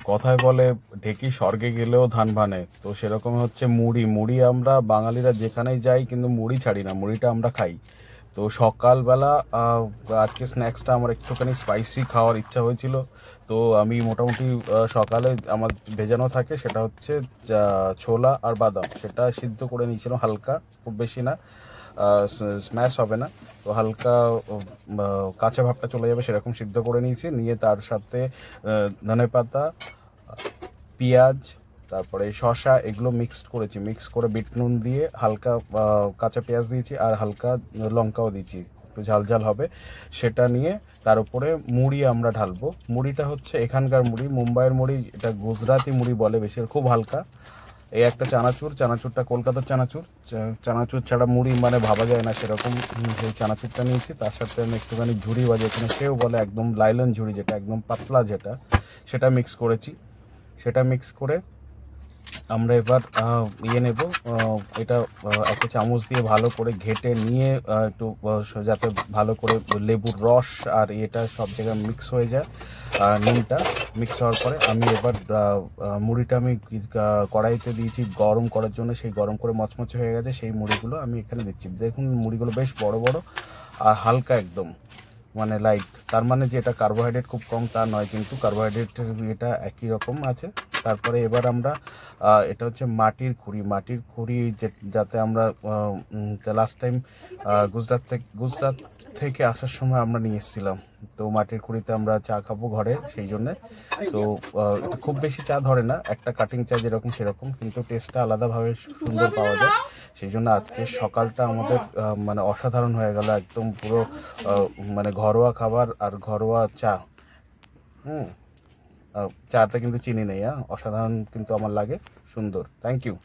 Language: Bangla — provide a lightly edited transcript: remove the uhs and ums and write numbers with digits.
কথায় বলে ঢেকি স্বর্গে গেলেও ধান ভানে, তো সেরকম হচ্ছে মুড়ি। মুড়ি আমরা বাঙালিরা যেখানেই যাই কিন্তু মুড়ি ছাড়ি না, মুড়িটা আমরা খাই। তো সকালবেলা আজকে স্ন্যাক্সটা আমার একটুখানি স্পাইসি খাওয়ার ইচ্ছা হয়েছিল, তো আমি মোটামুটি সকালে আমার ভেজানো থাকে, সেটা হচ্ছে ছোলা আর বাদাম, সেটা সিদ্ধ করে নিয়েছিলাম হালকা, খুব বেশি না, স্ম্যাশ হবে না, তো হালকা কাঁচা ভাবটা চলে যাবে সেরকম সিদ্ধ করে নিয়েছি। নিয়ে তার সাথে ধনেপাতা, পেঁয়াজ, তারপরে শসা, এগুলো মিক্সড করেছি। মিক্স করে বিট নুন দিয়ে হালকা কাঁচা পেঁয়াজ দিয়েছি আর হালকা লঙ্কাও দিয়েছি, একটু ঝাল ঝাল হবে। সেটা নিয়ে তার উপরে মুড়ি আমরা ঢালবো। মুড়িটা হচ্ছে এখানকার মুড়ি, মুম্বাইয়ের মুড়ি, এটা গুজরাটি মুড়ি বলে বেশি, খুব হালকা। এই একটা চানাচুর, চানাচুরটা কলকাতার চানাচুর, চানাচুর ছাড়া মুড়ি মানে ভাবা যায় না সেরকম, সেই চানাচুরটা নিয়েছি। তার সাথে আমি একটুখানি ঝুড়ি বাজে, এখানে কেউ বলে একদম লাইলন ঝুড়ি, যেটা একদম পাতলা, যেটা সেটা মিক্স করেছি। সেটা মিক্স করে আমরা এবার নেব, এটা একটা চামচ দিয়ে ভালো করে ঘেটে নিয়ে একটু যাতে ভালো করে লেবুর রস আর এটা সব জায়গায় মিক্স হয়ে যায়। নুনটা মিক্স হওয়ার পরে আমি এবার মুড়িটা আমি কড়াইতে দিয়েছি গরম করার জন্য, সেই গরম করে মচমচে হয়ে গেছে, সেই মুড়িগুলো আমি এখানে দিচ্ছি। দেখুন মুড়িগুলো বেশ বড় বড় আর হালকা একদম, মানে লাইট। তার মানে যে এটা কার্বোহাইড্রেট খুব কম তা নয়, কিন্তু কার্বোহাইড্রেটের এটা একই রকম আছে। তারপরে এবার আমরা এটা হচ্ছে মাটির খুঁড়ি। মাটির খুঁড়ি যাতে আমরা লাস্ট টাইম গুজরাট থেকে আসার সময় আমরা নিয়ে এসেছিলাম, তো মাটির খুঁড়িতে আমরা চা খাবো ঘরে, সেই জন্যে। তো খুব বেশি চা ধরে না, একটা কাটিং চা যেরকম সেরকম, কিন্তু টেস্টটা আলাদাভাবে সুন্দর পাওয়া যায়। সেই জন্য আজকে সকালটা আমাদের মানে অসাধারণ হয়ে গেল, একদম পুরো মানে ঘরোয়া খাবার আর ঘরোয়া চা। চাটা কিন্তু চিনি নেই, অসাধারণ কিন্তু আমার লাগে, সুন্দর। Thank you.